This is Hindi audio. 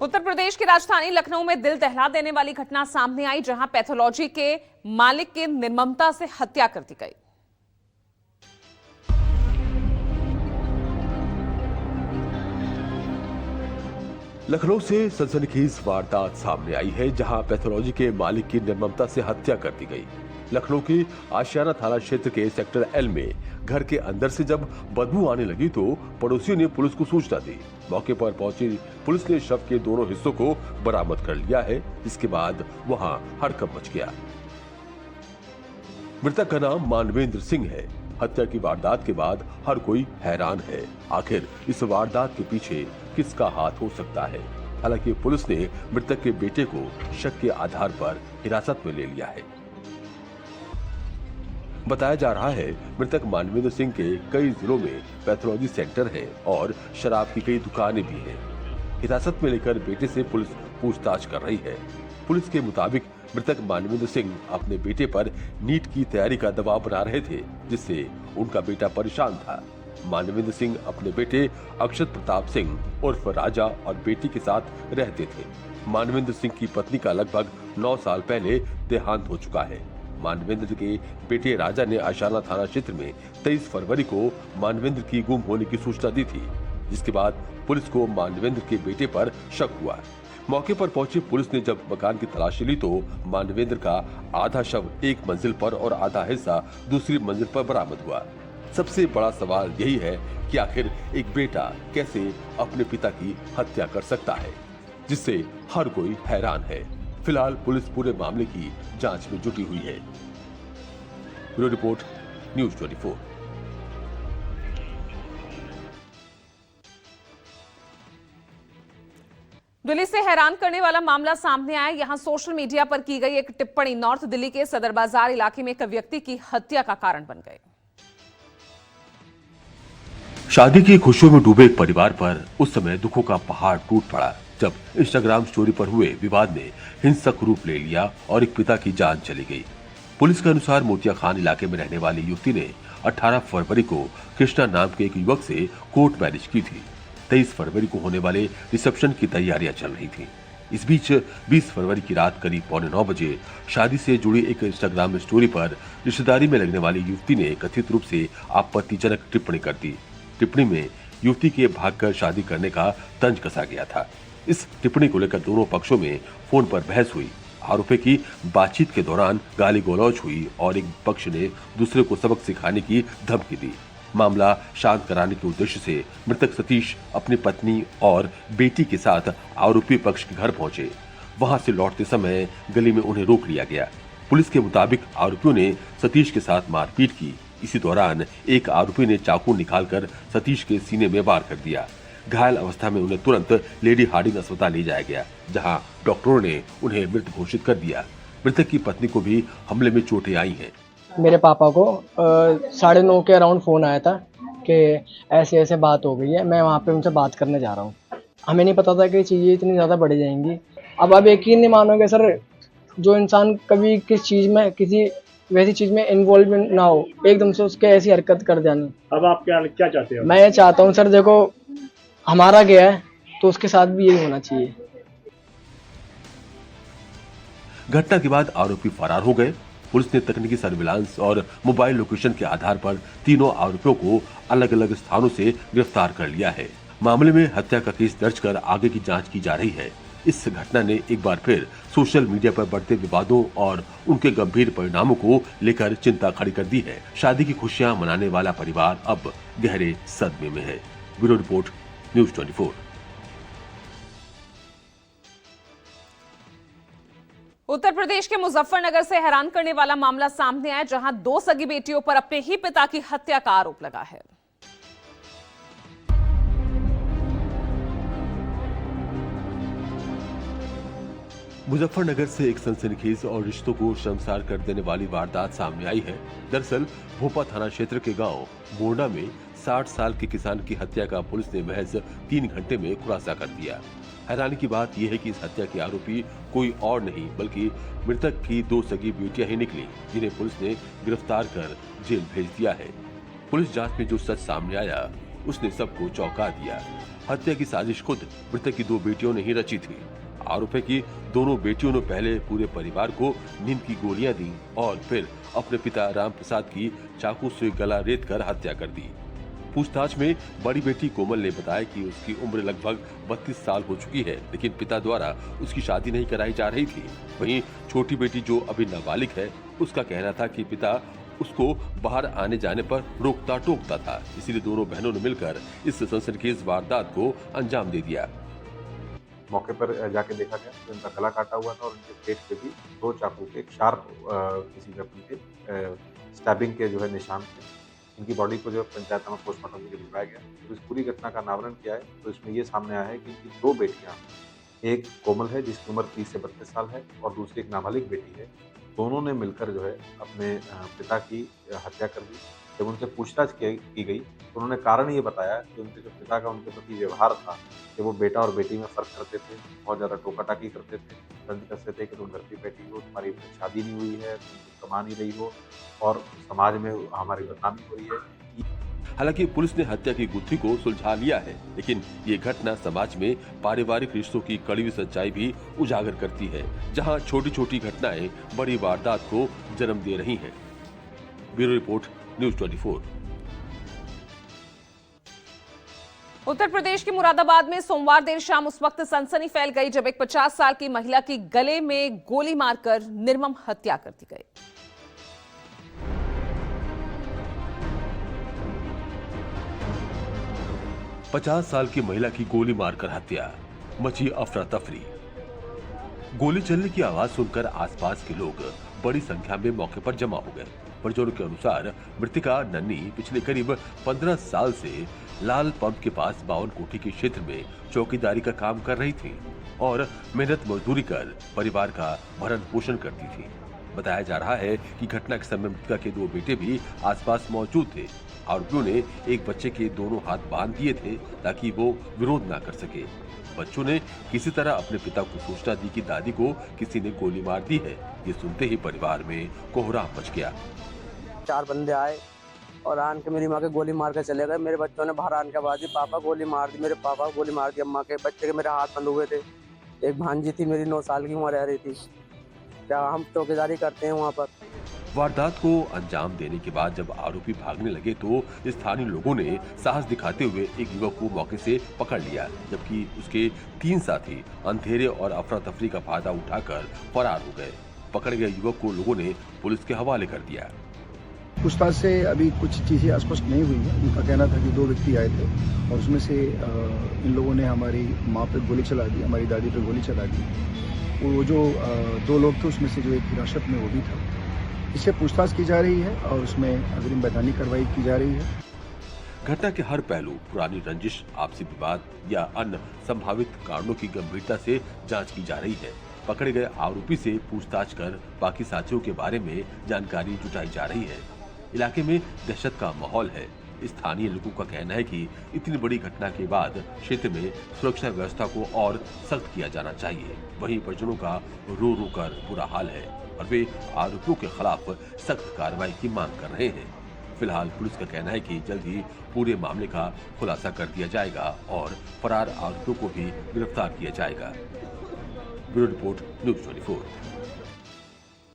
उत्तर प्रदेश की राजधानी लखनऊ में दिल दहला देने वाली घटना सामने आई, जहां पैथोलॉजी के मालिक की निर्ममता से हत्या कर दी गई। लखनऊ से सनसनीखेज वारदात सामने आई है, जहां पैथोलॉजी के मालिक की निर्ममता से हत्या कर दी गई। लखनऊ की आशियाना थाना क्षेत्र के सेक्टर एल में घर के अंदर से जब बदबू आने लगी तो पड़ोसियों ने पुलिस को सूचना दी। मौके पर पहुंची पुलिस ने शव के दोनों हिस्सों को बरामद कर लिया है। इसके बाद वहां हड़कंप मच गया। मृतक का नाम मानवेंद्र सिंह है। हत्या की वारदात के बाद हर कोई हैरान है, आखिर इस वारदात के पीछे किसका हाथ हो सकता है। हालांकि पुलिस ने मृतक के बेटे को शक के आधार पर हिरासत में ले लिया है। बताया जा रहा है मृतक मानवेंद्र सिंह के कई जिलों में पैथोलॉजी सेंटर है और शराब की कई दुकानें भी हैं। हिरासत में लेकर बेटे से पुलिस पूछताछ कर रही है। पुलिस के मुताबिक मृतक मानवेंद्र सिंह अपने बेटे पर नीट की तैयारी का दबाव बना रहे थे, जिससे उनका बेटा परेशान था। मानवेंद्र सिंह अपने बेटे अक्षत प्रताप सिंह उर्फ राजा और बेटी के साथ रहते थे। मानवेंद्र सिंह की पत्नी का लगभग 9 साल पहले देहांत हो चुका है। मानवेंद्र के बेटे राजा ने आशियाना थाना क्षेत्र में 23 फरवरी को मानवेंद्र की गुम होने की सूचना दी थी, जिसके बाद पुलिस को मानवेंद्र के बेटे पर शक हुआ। मौके पर पहुंची पुलिस ने जब मकान की तलाशी ली तो मानवेंद्र का आधा शव एक मंजिल पर और आधा हिस्सा दूसरी मंजिल पर बरामद हुआ। सबसे बड़ा सवाल यही है कि आखिर एक बेटा कैसे अपने पिता की हत्या कर सकता है, जिससे हर कोई हैरान है। फिलहाल पुलिस पूरे मामले की जांच में जुटी हुई है। Bureau report, news 24। दिल्ली से हैरान करने वाला मामला सामने आया। यहां सोशल मीडिया पर की गई एक टिप्पणी नॉर्थ दिल्ली के सदर बाजार इलाके में एक व्यक्ति की हत्या का कारण बन गई। शादी की खुशियों में डूबे एक परिवार पर उस समय दुखों का पहाड़ टूट पड़ा जब इंस्टाग्राम स्टोरी पर हुए विवाद ने हिंसक रूप ले लिया और एक पिता की जान चली गई। पुलिस के अनुसार मोतिया खान इलाके में रहने वाली युवती ने 18 फरवरी को कृष्णा नाम के एक युवक से कोर्ट मैरिज की थी। 23 फरवरी को होने वाले रिसेप्शन की तैयारियां चल रही थी। इस बीच 20 फरवरी की रात करीब 8:45 बजे शादी से जुड़ी एक इंस्टाग्राम स्टोरी पर रिश्तेदारी में लगने वाली युवती ने कथित रूप से आपत्तिजनक टिप्पणी कर दी। टिप्पणी में युवती के भागकर शादी करने का तंज कसा गया था। इस टिप्पणी को लेकर दोनों पक्षों में फोन पर बहस हुई। आरोपी की बातचीत के दौरान गाली गलौज हुई और एक पक्ष ने दूसरे को सबक सिखाने की धमकी दी। मामला शांत कराने के उद्देश्य से मृतक सतीश अपनी पत्नी और बेटी के साथ आरोपी पक्ष के घर पहुंचे। वहां से लौटते समय गली में उन्हें रोक लिया गया। पुलिस के मुताबिक आरोपियों ने सतीश के साथ मारपीट की। इसी दौरान एक आरोपी ने चाकू निकालकर सतीश के सीने में वार कर दिया। घायल अवस्था में उन्हें तुरंत लेडी हार्डिंग अस्पताल ले जाया गया, जहां डॉक्टरों ने उन्हें मृत घोषित कर दिया। मृतक की पत्नी को भी हमले में चोटें आई हैं। मेरे पापा को 9:30 के अराउंड फोन आया था कि ऐसे ऐसे बात हो गई है, मैं वहाँ पे उनसे बात करने जा रहा हूँ। हमें नहीं पता था कि चीज़ें इतनी ज़्यादा बढ़ जाएंगी। अब आप यकीन नहीं मानोगे सर, जो इंसान कभी किस चीज़ में किसी वैसी चीज़ में इन्वॉल्व ना हो, एकदम से उसके ऐसी हरकत कर जानी। अब आप क्या चाहते हो? मैं ये चाहता हूँ सर, देखो हमारा गया है तो उसके साथ भी यही होना चाहिए। घटना के बाद आरोपी फरार हो गए। पुलिस ने तकनीकी सर्विलांस और मोबाइल लोकेशन के आधार पर तीनों आरोपियों को अलग अलग स्थानों से गिरफ्तार कर लिया है। मामले में हत्या का केस दर्ज कर आगे की जांच की जा रही है। इस घटना ने एक बार फिर सोशल मीडिया पर बढ़ते विवादों और उनके गंभीर परिणामों को लेकर चिंता खड़ी कर दी है। शादी की खुशियां मनाने वाला परिवार अब गहरे सदमे में है। Bureau report, news 24। Uttar Pradesh के मुजफ्फरनगर से हैरान करने वाला मामला सामने आया, जहां 2 सगी बेटियों पर अपने ही पिता की हत्या का आरोप लगा है। मुजफ्फरनगर से एक सनसनीखेज और रिश्तों को शर्मसार कर देने वाली वारदात सामने आई है। दरअसल भोपा थाना क्षेत्र के गांव मोरना में 60 साल के किसान की हत्या का पुलिस ने महज 3 घंटे में खुलासा कर दिया। हैरानी की बात यह है कि इस हत्या के आरोपी कोई और नहीं बल्कि मृतक की 2 सगी बेटियां ही निकली, जिन्हें पुलिस ने गिरफ्तार कर जेल भेज दिया है। पुलिस जांच में जो सच सामने आया उसने सबको चौंका दिया। हत्या की साजिश खुद मृतक की 2 बेटियों ने ही रची थी। आरोप है कि दोनों बेटियों ने पहले पूरे परिवार को नींद की गोलियां दी और फिर अपने पिता राम प्रसाद की चाकू से गला रेत कर हत्या कर दी। पूछताछ में बड़ी बेटी कोमल ने बताया कि उसकी उम्र लगभग 32 साल हो चुकी है, लेकिन पिता द्वारा उसकी शादी नहीं कराई जा रही थी। वहीं छोटी बेटी जो अभी नाबालिग है, उसका कहना था कि पिता उसको बाहर आने जाने पर रोकता टोकता था, इसलिए दोनों बहनों ने मिलकर इस सनसनीखेज वारदात को अंजाम दे दिया। मौके पर जाके देखा गया तो इनका गला काटा हुआ था और उनके पेट पे भी 2 चाकू के शार्प किसी वेपन के स्टैबिंग के जो है निशान थे। इनकी बॉडी को जो है पंचायत में पोस्टमार्टम के लिए भिजवाया गया। तो इस पूरी घटना का अनावरण किया है तो इसमें ये सामने आया है कि इनकी 2 बेटियां, एक कोमल है जिसकी उम्र 30 से 32 साल है और दूसरी एक नाबालिग बेटी है। दोनों ने मिलकर जो है अपने पिता की हत्या कर दी। जब उनसे पूछताछ की गई तो उन्होंने कारण ये बताया कि उनके जो पिता का उनके प्रति व्यवहार था कि वो बेटा और बेटी में फ़र्क करते थे, बहुत ज़्यादा टोका-टाकी करते थे, तंज कसते थे कि तुम घर की बेटी हो, तुम्हारी शादी नहीं हुई है, तुम कमा नहीं रही हो और समाज में हमारी बदनामी हो रही है। हालांकि पुलिस ने हत्या की गुत्थी को सुलझा लिया है, लेकिन ये घटना समाज में पारिवारिक रिश्तों की कड़वी सच्चाई भी उजागर करती है, जहां छोटी-छोटी घटनाएं बड़ी वारदात को जन्म दे रही हैं। Bureau report, news 24। Uttar Pradesh के मुरादाबाद में सोमवार देर शाम उस वक्त सनसनी फैल गई जब एक 50 साल की महिला की गले में गोली मारकर निर्मम हत्या कर दी गई। पचास साल की महिला की गोली मारकर हत्या, मची अफरा तफरी। गोली चलने की आवाज सुनकर आसपास के लोग बड़ी संख्या में मौके पर जमा हो गए। परिजनों के अनुसार मृतिका नन्नी पिछले करीब 15 साल से लाल पंप के पास बावन कोठी के क्षेत्र में चौकीदारी का काम कर रही थी और मेहनत मजदूरी कर परिवार का भरण पोषण करती थी। बताया जा रहा है कि घटना के समय मृतिका के 2 बेटे भी आसपास मौजूद थे। आरोपियों ने एक बच्चे के दोनों हाथ बांध दिए थे ताकि वो विरोध ना कर सके। बच्चों ने किसी तरह अपने पिता को सूचना दी कि दादी को किसी ने गोली मार दी है। ये सुनते ही परिवार में कोहराम मच गया। 4 बंदे आए और आन के मेरी माँ के गोली मार के चले गए। मेरे बच्चों ने बाहर आने के बाद पापा गोली मार दी, मेरे पापा को गोली मार दी। अम्मा के बच्चे के मेरे हाथ बंद हुए थे। एक भांजी थी मेरी 9 साल की, वहाँ रह रही थी। क्या हम चौकीदारी करते हैं वहाँ पर। वारदात को अंजाम देने के बाद जब आरोपी भागने लगे तो स्थानीय लोगों ने साहस दिखाते हुए एक युवक को मौके से पकड़ लिया, जबकि उसके 3 साथी अंधेरे और अफरा तफरी का फायदा उठाकर फरार हो गए। पकड़े गए युवक को लोगों ने पुलिस के हवाले कर दिया। पूछताछ से अभी कुछ चीज़ें स्पष्ट नहीं हुई है। उनका कहना था कि 2 व्यक्ति आए थे और उसमें से इन लोगों ने हमारी माँ पे गोली चला दी, हमारी दादी पे गोली चला दी। वो जो 2 लोग थे उसमें से जो एक हिरासत में वो भी था। इससे पूछताछ की जा रही है और उसमें अग्रिम वैधानिक कार्रवाई की जा रही है। घटना के हर पहलू, पुरानी रंजिश, आपसी विवाद या अन्य संभावित कारणों की गंभीरता से जांच की जा रही है। पकड़े गए आरोपी से पूछताछ कर बाकी साथियों के बारे में जानकारी जुटाई जा रही है। इलाके में दहशत का माहौल है। स्थानीय लोगों का कहना है कि इतनी बड़ी घटना के बाद क्षेत्र में सुरक्षा व्यवस्था को और सख्त किया जाना चाहिए। वहीं परिजनों का रो रो कर बुरा हाल है और वे आरोपियों के खिलाफ सख्त कार्रवाई की मांग कर रहे हैं। फिलहाल पुलिस का कहना है कि जल्द ही पूरे मामले का खुलासा कर दिया जाएगा और फरार आरोपियों को भी गिरफ्तार किया जाएगा। Bureau report, news 24।